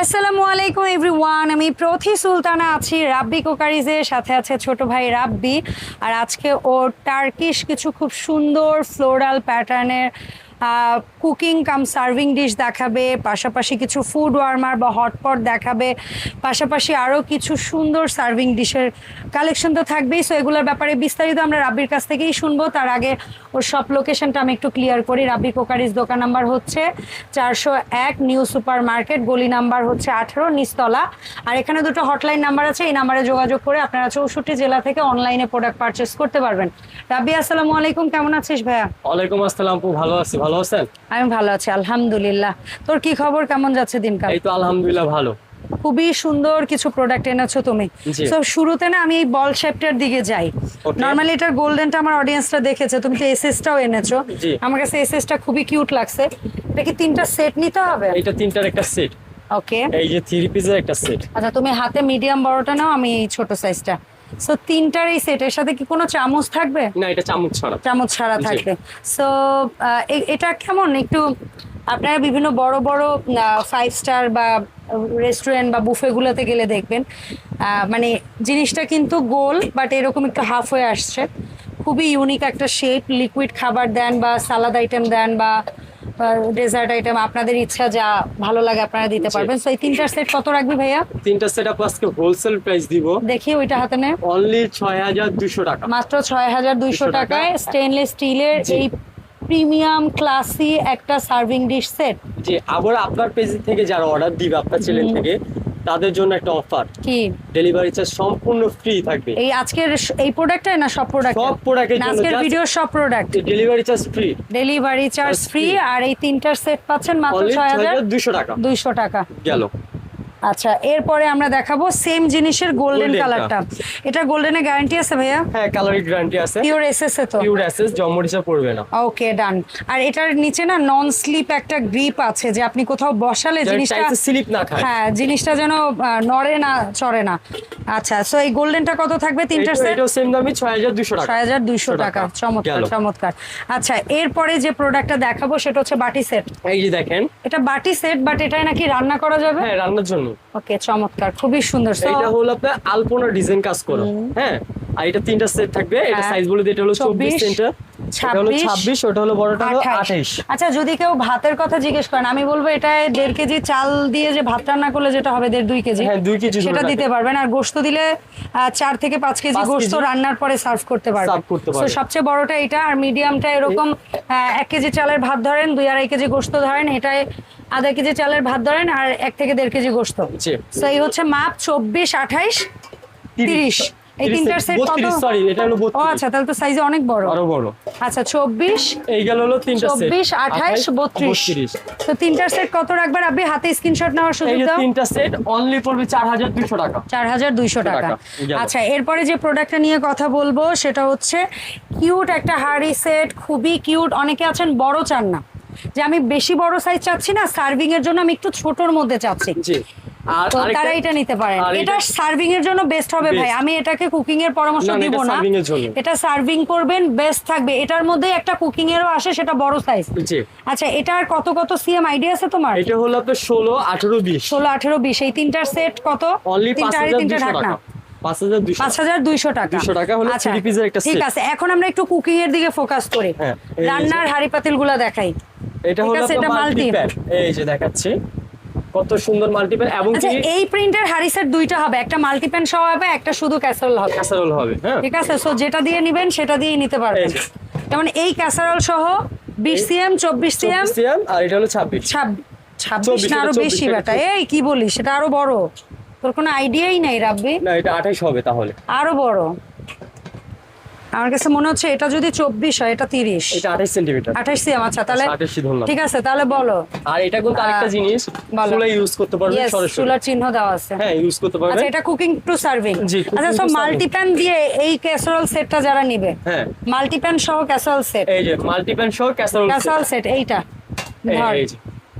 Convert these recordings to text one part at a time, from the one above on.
আসসালামু আলাইকুম এভরিওয়ান, আমি প্রথি সুলতানা আছি রাব্বি কুকারিজের সাথে আছে ছোট ভাই রাব্বি। আর আজকে ও টার্কিশ কিছু খুব সুন্দর ফ্লোরাল প্যাটার্নের কুকিং কাম সার্ভিং ডিশ দেখাবে, পাশাপাশি কিছু ফুড ওয়ার্মার বা হটপট দেখাবে, পাশাপাশি আরও কিছু সুন্দর সার্ভিং ডিশের কালেকশন তো থাকবেই। সো এগুলোর ব্যাপারে বিস্তারিত আমরা রাব্বির কাছ থেকেই শুনবো। তার আগে ওর শপ লোকেশনটা আমি একটু ক্লিয়ার করি। রাব্বি কুকারিজ দোকান নাম্বার হচ্ছে 401, নিউ সুপার মার্কেট, গলি নাম্বার হচ্ছে 18, নিচতলা। আর এখানে দুটো হটলাইন নাম্বার আছে, এই নাম্বারে যোগাযোগ করে আপনারা 64 জেলা থেকে অনলাইনে প্রোডাক্ট পারচেস করতে পারবেন। রাব্বি আসসালামু আলাইকুম, কেমন আছিস ভাইয়া? ওয়ালাইকুম আসসালাম আপু, ভালো আছি। ভালো আছেন? আমি ভালো আছি আলহামদুলিল্লাহ। তোর কি খবর, কেমন যাচ্ছে দিনকাল? এই তো আলহামদুলিল্লাহ ভালো। খুবই সুন্দর কিছু প্রোডাক্ট এনেছো তুমি। সো শুরুতে না আমি এই বল শেপটার দিকে যাই। নরমালি এটার গোল্ডেনটা আমার অডিয়েন্সটা দেখেছে, তুমি তো এসএসটাও এনেছো। আমার কাছে এসএসটা খুবই কিউট লাগছে। এটা কি তিনটা সেট নিতে হবে? এটা তিনটার একটা সেট। ওকে, এই যে 3 পিসের একটা সেট। আচ্ছা তুমি হাতে মিডিয়াম বড়টা নাও, আমি এই ছোট সাইজটা। সো তিনটার এই সেটের সাথে কি কোনো চামচ থাকবে? না, এটা চামচ ছাড়া। চামচ ছাড়া থাকবে। সো এটা কেমন, একটু আপনারা বিভিন্ন বড় বড় 5 স্টার বা রেস্টুরেন্ট বা বুফেগুলোতে গেলে দেখবেন মানে জিনিসটা কিন্তু গোল, বাট এরকম একটু হাফ হয়ে আসছে। খুবই ইউনিক একটা শেপ। লিকুইড খাবার দেন বা সালাদ আইটেম দেন বা ডেজার্ট আইটেম, আপনাদের ইচ্ছা যা ভালো লাগে আপনারা দিতে পারবেন। সো এই তিনটার সেট কত রাখবি ভাইয়া? তিনটা সেট আপ আজকে হোলসেল প্রাইস দিব। দেখি ওইটা হাতে নে। অনলি 6200 টাকা। মাত্র 6200 টাকায় স্টেনলেস স্টিলের এই প্রিমিয়াম ক্লাসি একটা সার্ভিং ডিশ সেট। জি, আবার আপনার পেজ থেকে যারা অর্ডার দিবে আপনার চ্যানেল থেকে, তাদের জন্য একটা অফার। কি? ডেলিভারি চার্জ সম্পূর্ণ ফ্রি থাকবে। এই আজকের এই প্রোডাক্টটাই না সব প্রোডাক্ট? সব প্রোডাক্টের জন্য আজকের ভিডিও সব product delivery charge free. Delivery charge free. আর এই তিনটার সেট পাচ্ছেন মাত্র 6200 টাকা। 200 টাকা গেল। আচ্ছা, এরপরে আমরা দেখাবো সেম জিনিসের গোল্ডেন কালারটা। এটা গোল্ডেনের গ্যারান্টি আছে ভাইয়া? হ্যাঁ, কালারের গ্যারান্টি আছে। পিওর এসএস এ তো? পিওর এসএস, জমরিচা পড়বে না। ওকে, ডান। আর এটার নিচে না নন স্লিপ একটা গ্রিপ আছে, যে আপনি কোথাও বসালে জিনিসটা স্লিপ না খায়। হ্যাঁ, জিনিসটা যেন নড়ে না, চড়ে না। আচ্ছা, সো এই গোল্ডেনটা কত থাকবে তিনটার সেট? এটাও সেম দামই 6200 টাকা। 6200 টাকা। চমৎকার চমৎকার। আচ্ছা, এরপরে যে প্রোডাক্টটা দেখাবো সেটা হচ্ছে বাটি সেট। এই যে দেখেন, এটা বাটি সেট, বাট এটাই নাকি রান্না করা যাবে? হ্যাঁ, রান্নার জন্য। ওকে, চমৎকার, খুবই সুন্দর। এটা হলো আপনার আলপনা ডিজাইন কাজ করা। হ্যাঁ, আর এটা তিনটা সেট থাকবে। এটা সাইজ বলে দিই, এটা হলো 24 সেন্টার, 26, ওটা হলো বড়টা হলো 28। আচ্ছা, যদি কেউ ভাতের কথা জিজ্ঞেস করেন, আমি বলবো এটা 1.5 কেজি চাল দিয়ে যে ভাত রান্না করলে যেটা হবে 1.5-2 কেজি, হ্যাঁ 2 কেজি সেটা দিতে পারবেন। আর গোশত দিলে 4 থেকে 5 কেজি গোশত রান্নার পরে সার্ভ করতে পারবেন। তো সবচেয়ে বড়টা এটা, আর মিডিয়ামটা এরকম 1 কেজি চালের ভাত ধরেন, 2-2.5 কেজি গোশত ধরেন, এটায় আধা কেজি চালের ভাত ধরেন, আর 1 থেকে 1.5 কেজি গোশত। সো এই হচ্ছে মাপ 24, 28, 30। এই তিনটার সেট কত? সরি, এটা হলো 32। ও আচ্ছা, তাহলে তো সাইজে অনেক বড়। আরো বড়। আচ্ছা, 24, এই গেল হলো তিনটা সেট, 24, 28, 32। তো তিনটার সেট কত রাখবেন আপনি? হাতে স্ক্রিনশট নেওয়ার সুযোগ দাও। এই তিনটা সেট অনলি পড়বে 4200 টাকা। 4200 টাকা। আচ্ছা, এরপরে যে প্রোডাক্টটা নিয়ে কথা বলবো সেটা হচ্ছে কিউট একটা হাড়ি সেট, খুবই কিউট। অনেকে আছেন বড় চান না, যে আমি বেশি বড় সাইজ চাচ্ছি না, সার্ভিং এর জন্য আমি একটু ছোটর মধ্যে চাচ্ছি, আর তারা এটা নিতে পারেন। এটা সার্ভিং এর জন্য বেস্ট হবে ভাই। আমি এটাকে কুকিং এর পরামর্শ দিব না, এটা সার্ভিং করবেন, বেস্ট থাকবে। এটার মধ্যে একটা কুকিং এরও আসে, সেটা বড় সাইজ। আচ্ছা, এটার কত কত সিএম আইডিয়া আছে তোমার? এটা হলো আপনার 16, 18, 20। 16, 18, 20। এই তিনটার সেট কত? তিনটা ঢাকনা 5200 টাকা হলো 3 পিসের একটা সেট। ঠিক আছে, এখন আমরা একটু কুকিং এর দিকে ফোকাস করি। রান্নার হাঁড়ি পাতিলগুলো দেখাই। এটা হলো আপনার মাল্টিপ্যাক। এই যে দেখাচ্ছি কত সুন্দর মাল্টিপ্যান। এবং এই প্রিন্টের হাঁড়ি সেট দুইটা হবে, একটা মাল্টিপ্যান সহ হবে, একটা শুধু ক্যাসারোল হবে। ক্যাসারোল হবে, হ্যাঁ ঠিক আছে। সো যেটা দিয়ে নেবেন সেটা দিয়েই নিতে পারবেন। যেমন এই ক্যাসারোল সহ 20 সিএম, 24 সিএম, আর এটা হলো 26 না আরো বেশি বেটা। এই কি বলিস, সেটা আরো বড়। তোর কোনো আইডিয়াই নাই রাব্বি। না, এটা 28 হবে, তাহলে আরো বড়। আমার কাছে মনে হচ্ছে এটা যদি 24 হয়, এটা 30, এটা 28 সেন্টিমিটার, 28 সিএম। আচ্ছা, তাহলে 28 ধরলাম। ঠিক আছে, তাহলে বলো। আর এটা কিন্তু আরেকটা জিনিস, চুলা ইউজ করতে পারবেন সরাসরি। চুলার চিহ্ন দেওয়া আছে, হ্যাঁ ইউজ করতে পারবেন। আচ্ছা, এটা কুকিং টু সার্ভিং। আচ্ছা, সো মাল্টিপ্যান দিয়ে এই ক্যাসারোল সেটটা যারা নেবে, হ্যাঁ মাল্টিপ্যান সহ ক্যাসারোল সেট, এই যে মাল্টিপ্যান সহ ক্যাসারোল সেট, এইটা এই যে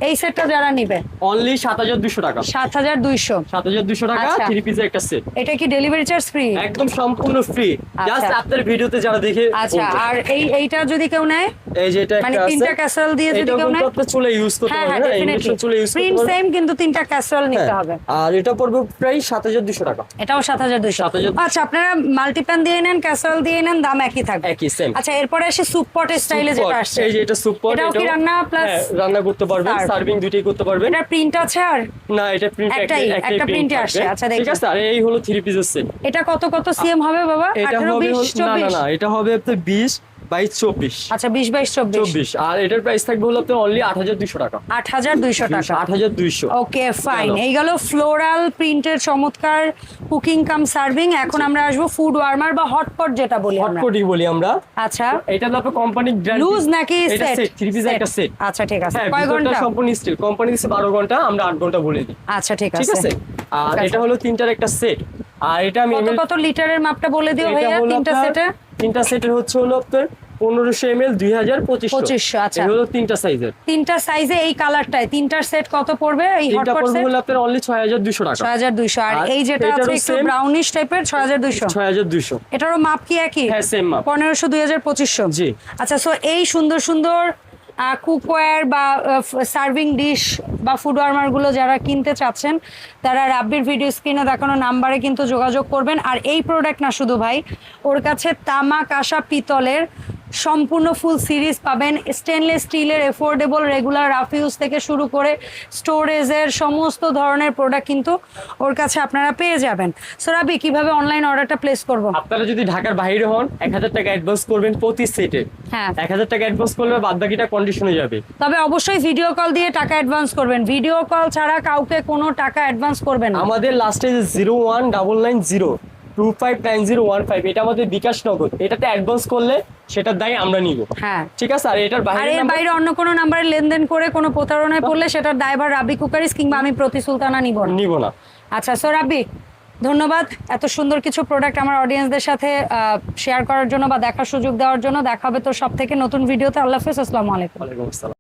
এই সেটটা যারা নিবে অনলি 7200 টাকা। 7200 7200 টাকা আচ্ছা। 3 পিসের একটা সেট। এটা কি ডেলিভারি চার্জ ফ্রি? একদম সম্পূর্ণ ফ্রি, জাস্ট আপনার ভিডিওতে যারা দেখে। আচ্ছা, আর এইটা যদি কেউ নেয়, এই যে এটা মানে একটা তিনটা আছে, ক্যাসেরোল দিয়ে যদি এটাও কেউ কিন্তু নেয়, আপনি চুলে ইউজ করতে হ্যাঁ পারবেন, হ্যাঁ ইন্ডাকশন চুলে ইউজ করতে প্রিন্ট পারবেন। সেম, কিন্তু তিনটা ক্যাসেরোল নিতে হবে। আর এটা পড়বে প্রায় 7200 টাকা। এটাও 7200। 7200 আচ্ছা, আপনারা মাল্টিপ্যান দিয়ে নেন, ক্যাসেরোল দিয়ে নেন, দাম একই থাকবে। একই সেম। আচ্ছা, এরপরে আসি স্যুপ পট স্টাইলে যেটা আসছে। এই যে এটা স্যুপ পট, এটাও কি রান্না প্লাস রান্না করতে পারবেন, সার্ভিং দুটেই করতে পারবেন। এটা প্রিন্ট আছে আর না, এটা প্রিন্ট একটা প্রিন্টে আসছে। আচ্ছা, ঠিক আছে। আর এই হলো 3 পিসের সেট। এটা কত কত সিএম হবে বাবা? এটা 18 হবে 20 না 24? না, এটা হবে আপনার 20 22 24। আচ্ছা, 20 22 24। 24। আর এটার প্রাইস থাকবে হলো আপনার অনলি 8200 টাকা। 8200 টাকা। 8200। Okay fine. এই গেল ফ্লোরাল প্রিন্টের চমৎকার কুকিং কাম সার্ভিং। এখন আমরা আসবো ফুড ওয়ার্মার বা হটপট যেটা বলি আমরা। হটপটই বলি আমরা। আচ্ছা, এটা তো আপনার কোম্পানি ব্র্যান্ড লুজ নাকি এটা সেট? সেট, 3 পিস একটা সেট। আচ্ছা, ঠিক আছে। হ্যাঁ, কয় ঘন্টা? সম্পূর্ণ স্টিল। কোম্পানি দিছে 12 ঘন্টা, আমরা 8 ঘন্টা বলে দিই। আচ্ছা, ঠিক ঠিক আছে। আছে। আর এটা হলো তিনটার একটা সেট। আর এটা আমি কত কত লিটারের মাপটা বলে দিও ভাইয়া তিনটা সেটে? তিনটা সেটের হচ্ছে হলো আপনার 1500 ml 2000 2500। আচ্ছা, এই হলো তিনটা সাইজের। তিনটা সাইজে এই কালারটায় তিনটার সেট কত পড়বে? এই তিনটা হটপট পড়বে সেট হলো আপনার অনলি 6200 টাকা। 6200। আর আর এই যেটা আছে এটারও একটু same ব্রাউনিশ টাইপের 6200। 6200। এটারও মাপ কি একই? হ্যাঁ, সেম মাপ। 1500 2000 2500। জি। আচ্ছা, সো এই সুন্দর সুন্দর কুকওয়্যার বা সার্ভিং ডিশ বা ফুড ওয়ার্মার গুলো যারা কিনতে চাচ্ছেন, তারা রাব্বির ভিডিও স্ক্রিনে দেখানো নাম্বারে কিন্তু যোগাযোগ করবেন। আর এই প্রোডাক্ট না শুধু ভাই, ওর কাছে তামা, কাঁসা, পিতলের সম্পূর্ণ ফুল সিরিজ পাবেন। স্টেনলেস স্টিলের এফোর্ডেবল রেগুলার রাফ ইউজ থেকে শুরু করে স্টোরেজের সমস্ত ধরনের প্রোডাক্ট কিন্তু ওর কাছে আপনারা পেয়ে যাবেন। সো রাব্বি, কিভাবে অনলাইন অর্ডারটা প্লেস করব? আপনারা যদি ঢাকার বাইরে হন 1000 টাকা অ্যাডভান্স করবেন প্রতি সেটে। হ্যাঁ, 1000 টাকা অ্যাডভান্স করলে বাদ বাকিটা কন্ডিশনে যাবে। তবে অবশ্যই ভিডিও কল দিয়ে টাকা অ্যাডভান্স করবেন। ভিডিও কল ছাড়া কাউকে কোনো টাকা অ্যাডভান্স করবেন না। আমাদের লাস্টে যে 01990259015, এটা আমাদের বিকাশ নগদ। এটাতে অ্যাডভান্স করলে সেটার দায় আমরা নিব। হ্যাঁ, ঠিক আছে। আর এটার আর এর বাইরে অন্য কোনো নাম্বারে লেনদেন করে কোনো প্রতারণায় পড়লে সেটার দায়ভার রাব্বি কুকারিজ কিংবা আমি প্রতি সুলতানা নিব না। আচ্ছা, সো রাব্বি, ধন্যবাদ এত সুন্দর কিছু প্রোডাক্ট আমার অডিয়েন্সদের সাথে শেয়ার করার জন্য বা দেখার সুযোগ দেওয়ার জন্য। দেখা হবে তো সব থেকে নতুন ভিডিওতে। আল্লাহ হাফেজ, আসসালামু আলাইকুম। ওয়ালাইকুম আসসালাম।